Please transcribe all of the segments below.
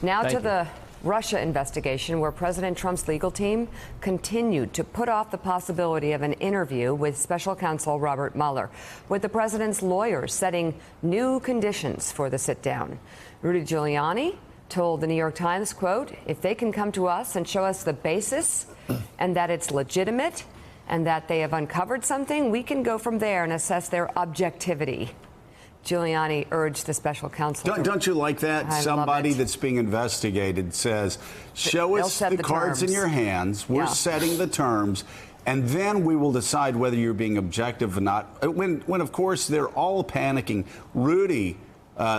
Now to the Russia investigation, where President Trump's legal team continued to put off the possibility of an interview with special counsel Robert Mueller, with the president's lawyers setting new conditions for the sit-down. Rudy Giuliani told the New York Times, quote, "If they can come to us and show us the basis and that it's legitimate and that they have uncovered something, we can go from there and assess their objectivity." Giuliani urged the special counsel. Don't you like that? Somebody that's being investigated says, show us the cards in your hands. We're setting the terms. And then we will decide whether you're being objective or not. When of course, they're all panicking. Rudy,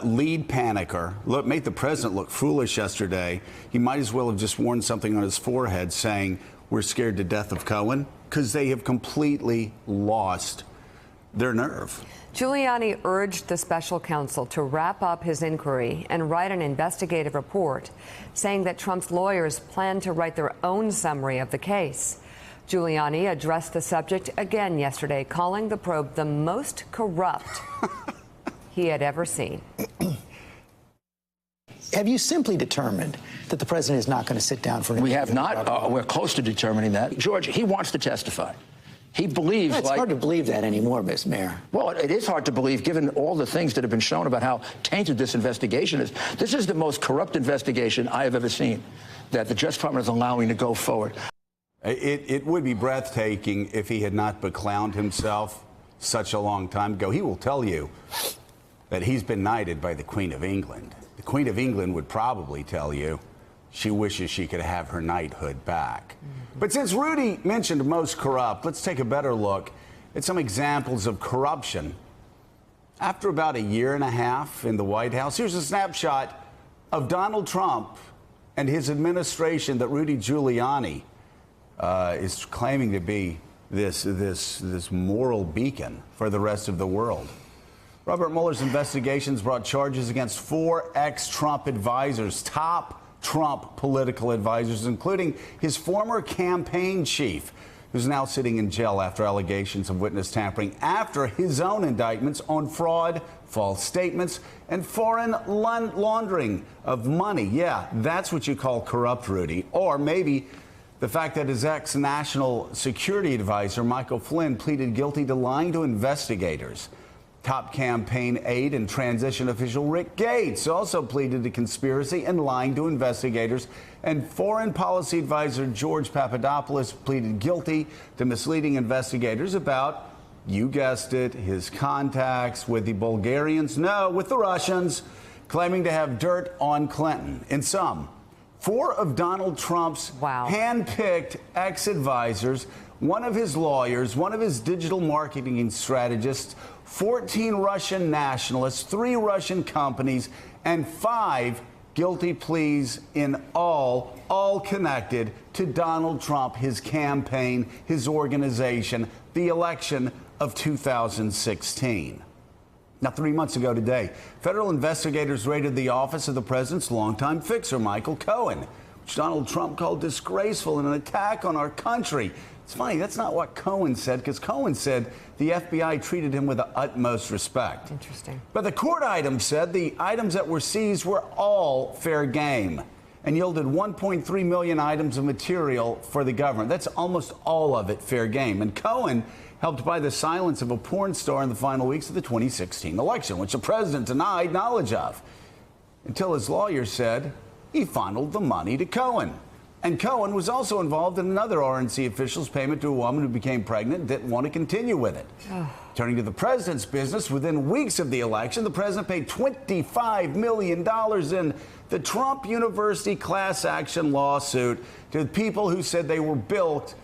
lead panicker, made the president look foolish yesterday. He might as well have just worn something on his forehead saying, we're scared to death of Cohen, because they have completely lost their nerve. Giuliani urged the special counsel to wrap up his inquiry and write an investigative report, saying that Trump's lawyers plan to write their own summary of the case. Giuliani addressed the subject again yesterday, calling the probe the most corrupt he had ever seen. Have you simply determined that the president is not going to sit down for an interview? We have not. We're close to determining that. George, he wants to testify. He believes it's hard to believe that anymore, Mr. Mayor. Well, it is hard to believe given all the things that have been shown about how tainted this investigation is. This is the most corrupt investigation I have ever seen that the Justice Department is allowing to go forward. It would be breathtaking if he had not beclowned himself such a long time ago. He will tell you that he's been knighted by the Queen of England. The Queen of England would probably tell you she wishes she could have her knighthood back. But since Rudy mentioned most corrupt, let's take a better look at some examples of corruption. After about a year and a half in the White House, here's a snapshot of Donald Trump and his administration that Rudy Giuliani is claiming to be this moral beacon for the rest of the world. Robert Mueller's investigations brought charges against 4 ex-Trump advisors, top Trump political advisors, including his former campaign chief, who's now sitting in jail after allegations of witness tampering after his own indictments on fraud, false statements, and foreign laundering of money. Yeah, that's what you call corrupt, Rudy. Or maybe the fact that his ex-national security advisor, Michael Flynn, pleaded guilty to lying to investigators. Top campaign aide and transition official Rick Gates also pleaded to conspiracy and lying to investigators. And foreign policy advisor George Papadopoulos pleaded guilty to misleading investigators about, you guessed it, his contacts with the Bulgarians, no, with the Russians, claiming to have dirt on Clinton. In sum, 4 of Donald Trump's hand-picked ex-advisors, 1 of his lawyers, 1 of his digital marketing strategists, 14 Russian nationalists, 3 Russian companies, and 5 guilty pleas in all connected to Donald Trump, his campaign, his organization, the election of 2016. Now, 3 months ago today, federal investigators raided the office of the president's longtime fixer, Michael Cohen, which Donald Trump called disgraceful and an attack on our country. It's funny, that's not what Cohen said, because Cohen said the FBI treated him with the utmost respect. Interesting. But the court items said the items that were seized were all fair game and yielded 1.3 million items of material for the government. That's almost all of it fair game. And Cohen helped buy the silence of a porn star in the final weeks of the 2016 election, which the president denied knowledge of, until his lawyer said he funneled the money to Cohen. And Cohen was also involved in another RNC official's payment to a woman who became pregnant and didn't want to continue with it. Turning to the president's business, within weeks of the election, the president paid $25 million in the Trump University class action lawsuit to people who said they were bilked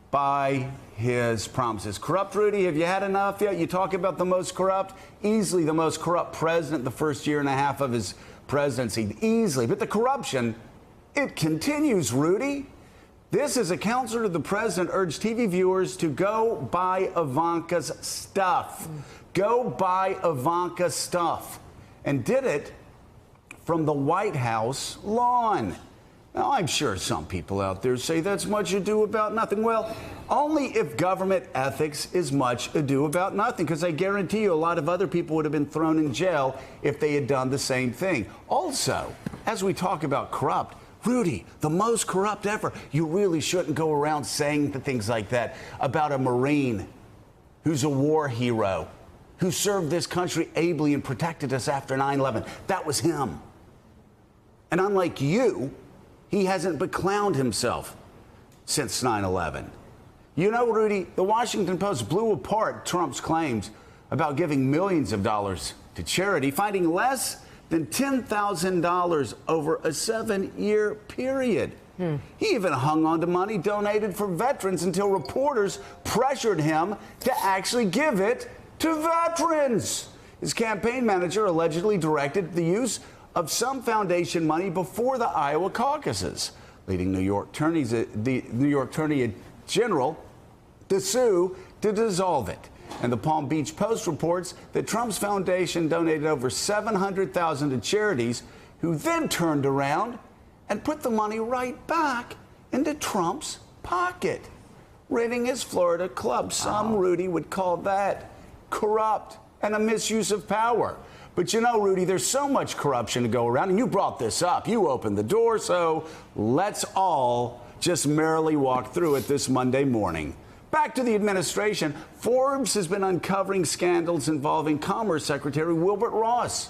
by his promises. Corrupt, Rudy, have you had enough yet? You talk about the most corrupt, easily the most corrupt president the first year and a half of his presidency, easily. But the corruption, it continues, Rudy. This is a counselor to the president urged TV viewers to go buy Ivanka's stuff. Go buy Ivanka's stuff. And did it from the White House lawn. Now, I'm sure some people out there say that's much ado about nothing. Well, only if government ethics is much ado about nothing, because I guarantee you a lot of other people would have been thrown in jail if they had done the same thing. Also, as we talk about corrupt, Rudy, the most corrupt ever, you really shouldn't go around saying things like that about a Marine who's a war hero, who served this country ably and protected us after 9/11. That was him. And unlike you, he hasn't beclowned himself since 9/11. You know, Rudy, the Washington Post blew apart Trump's claims about giving millions of dollars to charity, finding less than $10,000 over a 7-year period. He even hung on to money donated for veterans until reporters pressured him to actually give it to veterans. His campaign manager allegedly directed the use of some foundation money before the Iowa caucuses, leading the New York Attorney General to sue to dissolve it. And the Palm Beach Post reports that Trump's foundation donated over $700,000 to charities, who then turned around and put the money right back into Trump's pocket, ridding his Florida club. Some, Rudy, would call that corrupt and a misuse of power. But you know, Rudy, there's so much corruption to go around, and you brought this up. You opened the door, so let's all just merrily walk through it this Monday morning. Back to the administration. Forbes has been uncovering scandals involving Commerce Secretary Wilbur Ross,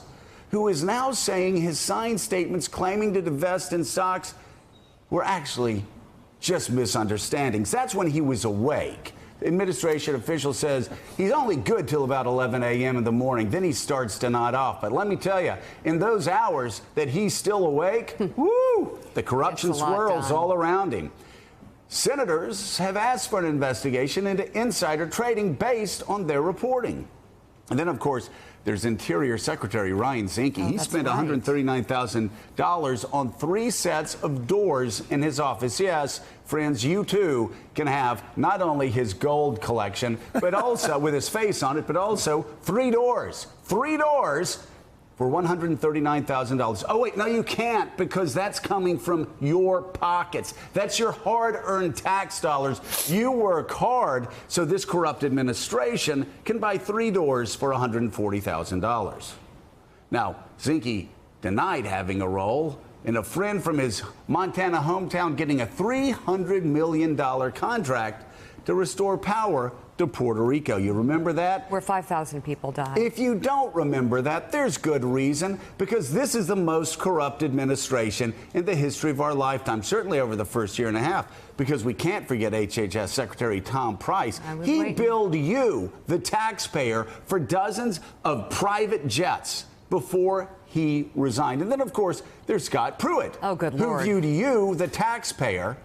who is now saying his signed statements claiming to divest in stocks were actually just misunderstandings. That's when he was awake. The administration official says he's only good till about 11 a.m. in the morning. Then he starts to nod off. But let me tell you, in those hours that he's still awake, woo, the corruption swirls all around him. Senators have asked for an investigation into insider trading based on their reporting. And then, of course, there's Interior Secretary Ryan Zinke. He spent $139,000 on 3 sets of doors in his office. Yes, friends, you too can have not only his gold collection, but also with his face on it, but also 3 doors. 3 doors for $139,000. Oh, wait, no, you can't, because that's coming from your pockets. That's your hard-earned tax dollars. You work hard so this corrupt administration can buy 3 doors for $140,000. Now, Zinke denied having a role in a friend from his Montana hometown getting a $300 million contract to restore power to Puerto Rico. You remember that? Where 5,000 people died. If you don't remember that, there's good reason, because this is the most corrupt administration in the history of our lifetime, certainly over the first year and a half, because we can't forget HHS Secretary Tom Price. He billed you, the taxpayer, for dozens of private jets before he resigned. And then, of course, there's Scott Pruitt, who viewed you, the taxpayer,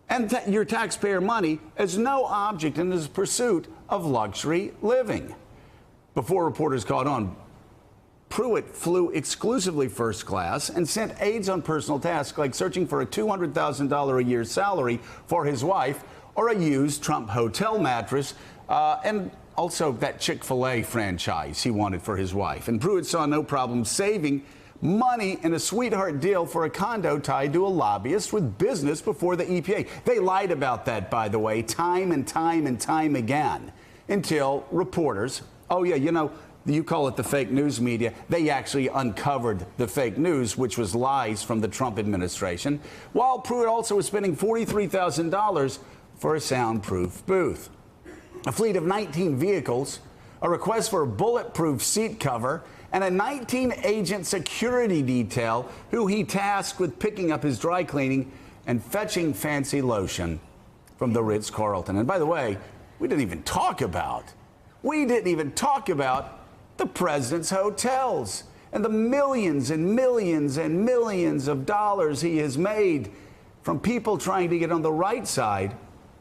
and your taxpayer money as no object in his pursuit of luxury living. Before reporters caught on, Pruitt flew exclusively first class and sent aides on personal tasks like searching for a $200,000 a year salary for his wife, or a used Trump hotel mattress, and also that Chick-fil-A franchise he wanted for his wife. And Pruitt saw no problem saving money in a sweetheart deal for a condo tied to a lobbyist with business before the EPA. They lied about that, by the way, time and time and time again, until reporters, oh yeah, you know, you call it the fake news media, they actually uncovered the fake news, which was lies from the Trump administration, while Pruitt also was spending $43,000 for a soundproof booth. A fleet of 19 vehicles, a request for a bulletproof seat cover, and a 19-agent security detail who he tasked with picking up his dry cleaning and fetching fancy lotion from the Ritz-Carlton. And by the way, we didn't even talk about the president's hotels and the millions and millions and millions of dollars he has made from people trying to get on the right side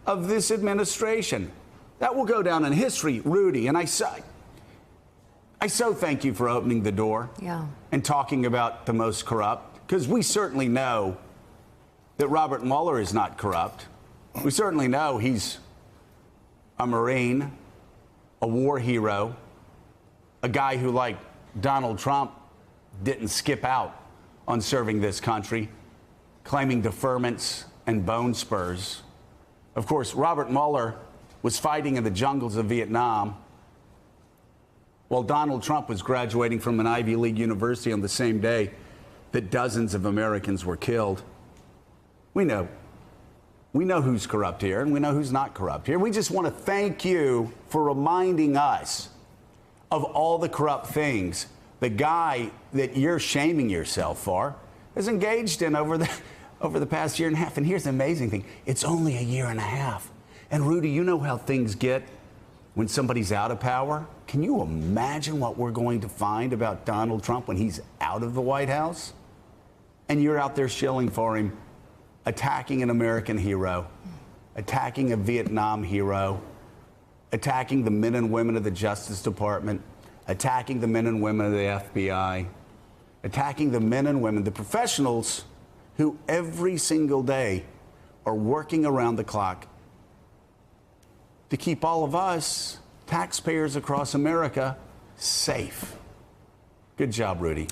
of this administration. That will go down in history, Rudy. And I so thank you for opening the door and talking about the most corrupt, because we certainly know that Robert Mueller is not corrupt. We certainly know he's a Marine, a war hero, a guy who, like Donald Trump, didn't skip out on serving this country. claiming deferments and bone spurs. Of course, Robert Mueller was fighting in the jungles of Vietnam while Donald Trump was graduating from an Ivy League university on the same day that dozens of Americans were killed. We know who's corrupt here, and we know who's not corrupt here. We just want to thank you for reminding us of all the corrupt things the guy that you're shaming yourself for is engaged in over the past year and a half. And here's the amazing thing. It's only a year and a half. And Rudy, you know how things get when somebody's out of power? Can you imagine what we're going to find about Donald Trump when he's out of the White House? And you're out there shilling for him, attacking an American hero, attacking a Vietnam hero, attacking the men and women of the Justice Department, attacking the men and women of the FBI, attacking the men and women, the professionals who every single day are working around the clock to keep all of us, taxpayers across America, safe. Good job, Rudy.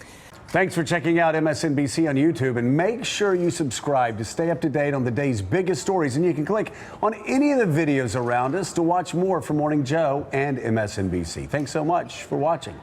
Thanks for checking out MSNBC on YouTube, and make sure you subscribe to stay up to date on the day's biggest stories. And you can click on any of the videos around us to watch more from Morning Joe and MSNBC. Thanks so much for watching.